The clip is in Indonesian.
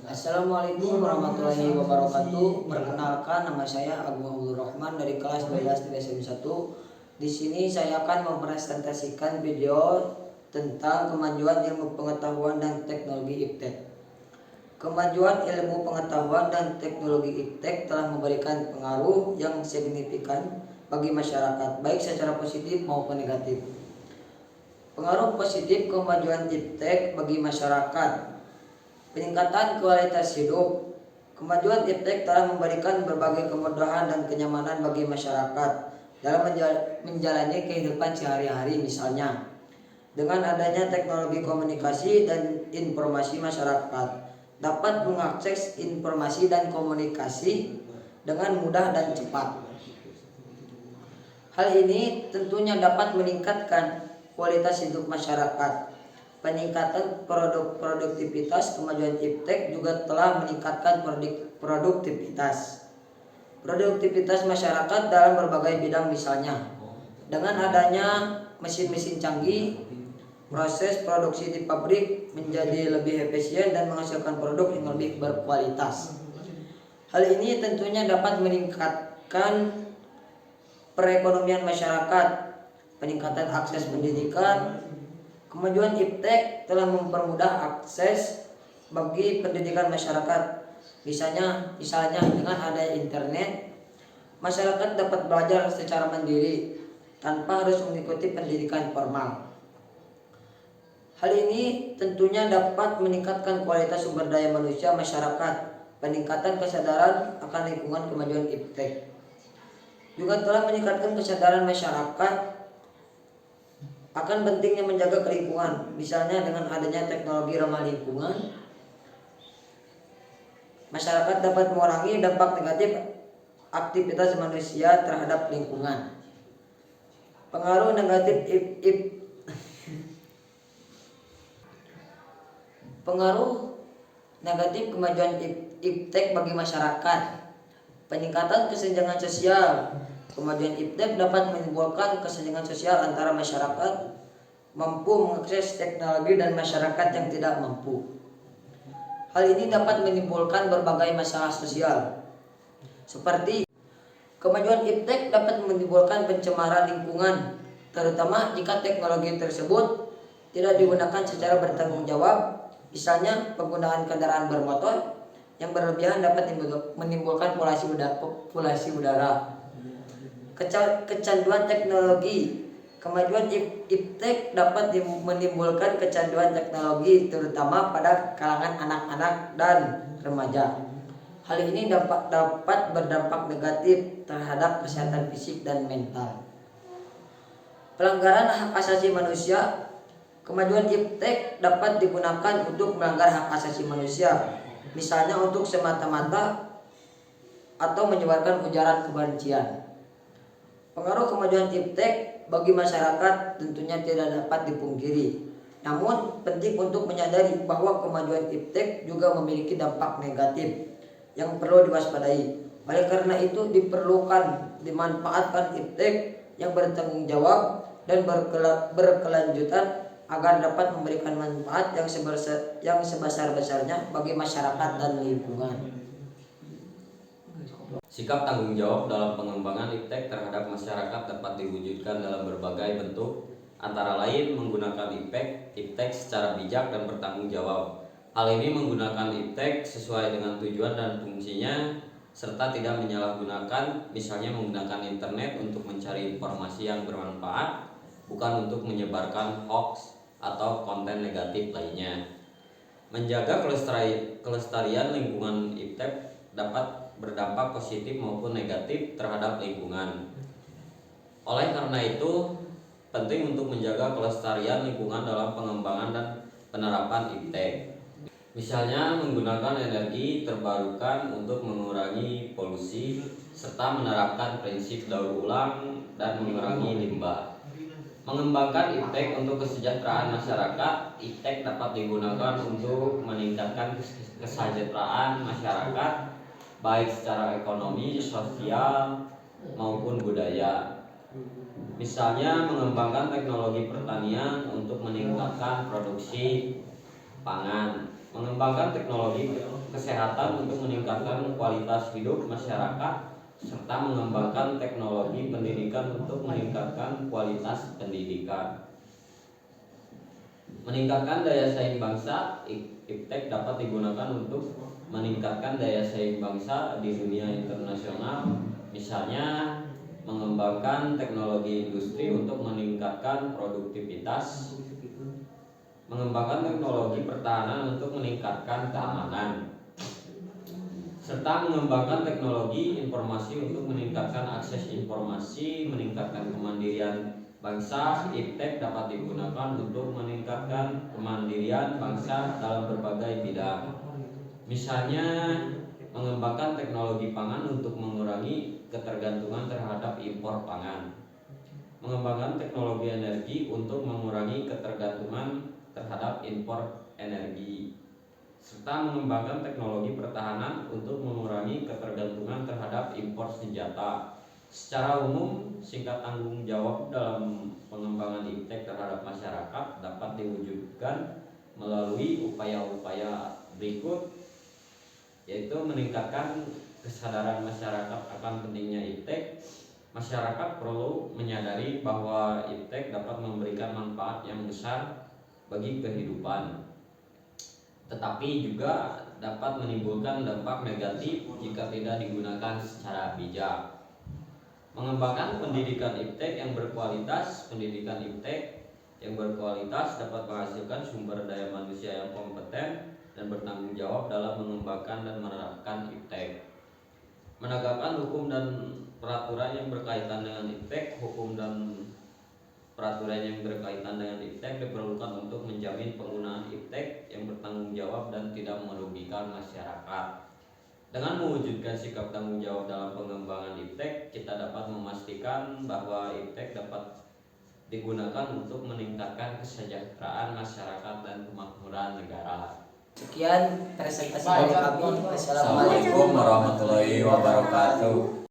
Assalamualaikum warahmatullahi wabarakatuh. Perkenalkan, nama saya Agung Abdul Rahman dari kelas 12 TSM 1. Di sini saya akan mempresentasikan video tentang kemajuan ilmu pengetahuan dan teknologi IPTEK. Kemajuan ilmu pengetahuan dan teknologi IPTEK telah memberikan pengaruh yang signifikan bagi masyarakat, baik secara positif maupun negatif. Pengaruh positif kemajuan IPTEK bagi masyarakat: peningkatan kualitas hidup. Kemajuan IPTEK telah memberikan berbagai kemudahan dan kenyamanan bagi masyarakat dalam menjalani kehidupan sehari-hari. Misalnya, dengan adanya teknologi komunikasi dan informasi, masyarakat dapat mengakses informasi dan komunikasi dengan mudah dan cepat. Hal ini tentunya dapat meningkatkan kualitas hidup masyarakat. Peningkatan produktivitas. Kemajuan IPTEK juga telah meningkatkan produktivitas masyarakat dalam berbagai bidang. Misalnya, dengan adanya mesin-mesin canggih, proses produksi di pabrik menjadi lebih efisien dan menghasilkan produk yang lebih berkualitas. Hal ini tentunya dapat meningkatkan perekonomian masyarakat. Peningkatan akses pendidikan. Kemajuan IPTEK telah mempermudah akses bagi pendidikan masyarakat. Misalnya dengan adanya internet, masyarakat dapat belajar secara mandiri tanpa harus mengikuti pendidikan formal. Hal ini tentunya dapat meningkatkan kualitas sumber daya manusia masyarakat. Peningkatan kesadaran akan lingkungan. Kemajuan IPTEK juga telah meningkatkan kesadaran masyarakat akan pentingnya menjaga lingkungan. Misalnya, dengan adanya teknologi ramah lingkungan, masyarakat dapat mengurangi dampak negatif aktivitas manusia terhadap lingkungan. Pengaruh negatif kemajuan IPTEK bagi masyarakat: peningkatan kesenjangan sosial. Kemajuan IPTEK dapat menimbulkan kesenjangan sosial antara masyarakat mampu mengakses teknologi dan masyarakat yang tidak mampu. Hal ini dapat menimbulkan berbagai masalah sosial, seperti kemajuan IPTEK dapat menimbulkan pencemaran lingkungan, terutama jika teknologi tersebut tidak digunakan secara bertanggung jawab. Misalnya, penggunaan kendaraan bermotor yang berlebihan dapat menimbulkan polusi udara. Kecanduan teknologi. Kemajuan IPTEK dapat menimbulkan kecanduan teknologi, terutama pada kalangan anak-anak dan remaja. Hal ini dapat berdampak negatif terhadap kesehatan fisik dan mental. Pelanggaran hak asasi manusia. Kemajuan IPTEK dapat digunakan untuk melanggar hak asasi manusia, misalnya untuk semata-mata atau menyebarkan ujaran kebencian. Pengaruh kemajuan IPTEK bagi masyarakat tentunya tidak dapat dipungkiri. Namun, penting untuk menyadari bahwa kemajuan IPTEK juga memiliki dampak negatif yang perlu diwaspadai. Oleh karena itu, dimanfaatkan IPTEK yang bertanggung jawab dan berkelanjutan agar dapat memberikan manfaat yang sebesar-besarnya bagi masyarakat dan lingkungan. Sikap tanggung jawab dalam pengembangan IPTEK terhadap masyarakat dapat diwujudkan dalam berbagai bentuk, antara lain menggunakan IPTEK secara bijak dan bertanggung jawab. Hal ini menggunakan IPTEK sesuai dengan tujuan dan fungsinya, serta tidak menyalahgunakan, misalnya menggunakan internet untuk mencari informasi yang bermanfaat, bukan untuk menyebarkan hoax atau konten negatif lainnya. Menjaga kelestarian lingkungan IPTEK dapat berdampak positif maupun negatif terhadap lingkungan. Oleh karena itu, penting untuk menjaga kelestarian lingkungan dalam pengembangan dan penerapan IPTEK. Misalnya, menggunakan energi terbarukan untuk mengurangi polusi, serta menerapkan prinsip daur ulang dan mengurangi limbah. Mengembangkan IPTEK untuk kesejahteraan masyarakat. IPTEK dapat digunakan untuk meningkatkan kesejahteraan masyarakat, baik secara ekonomi, sosial, maupun budaya. Misalnya, mengembangkan teknologi pertanian untuk meningkatkan produksi pangan, mengembangkan teknologi kesehatan untuk meningkatkan kualitas hidup masyarakat, serta mengembangkan teknologi pendidikan untuk meningkatkan kualitas pendidikan. Meningkatkan daya saing bangsa, IPTEK dapat digunakan untuk meningkatkan daya saing bangsa di dunia internasional, misalnya mengembangkan teknologi industri untuk meningkatkan produktivitas, mengembangkan teknologi pertahanan untuk meningkatkan keamanan, serta mengembangkan teknologi informasi untuk meningkatkan akses informasi, meningkatkan kemandirian bangsa. IPTEK dapat digunakan untuk meningkatkan kemandirian bangsa dalam berbagai bidang. Misalnya, mengembangkan teknologi pangan untuk mengurangi ketergantungan terhadap impor pangan. Mengembangkan teknologi energi untuk mengurangi ketergantungan terhadap impor energi. Serta mengembangkan teknologi pertahanan untuk mengurangi ketergantungan terhadap impor senjata. Secara umum, singkat tanggung jawab dalam pengembangan IPTEK terhadap masyarakat dapat diwujudkan melalui upaya-upaya berikut, yaitu meningkatkan kesadaran masyarakat akan pentingnya IPTEK. Masyarakat perlu menyadari bahwa IPTEK dapat memberikan manfaat yang besar bagi kehidupan, tetapi juga dapat menimbulkan dampak negatif jika tidak digunakan secara bijak. Mengembangkan pendidikan IPTEK yang berkualitas. Pendidikan IPTEK yang berkualitas dapat menghasilkan sumber daya manusia yang kompeten dan bertanggung jawab dalam mengembangkan dan menerapkan IPTEK. Menegakkan hukum dan peraturan yang berkaitan dengan IPTEK. Hukum dan peraturan yang berkaitan dengan IPTEK diperlukan untuk menjamin penggunaan IPTEK yang bertanggung jawab dan tidak merugikan masyarakat. Dengan mewujudkan sikap tanggung jawab dalam pengembangan IPTEK, kita dapat memastikan bahwa IPTEK dapat digunakan untuk meningkatkan kesejahteraan masyarakat dan kemakmuran negara. Sekian presentasi dari kami. Assalamualaikum Assalamualaikum warahmatullahi wabarakatuh.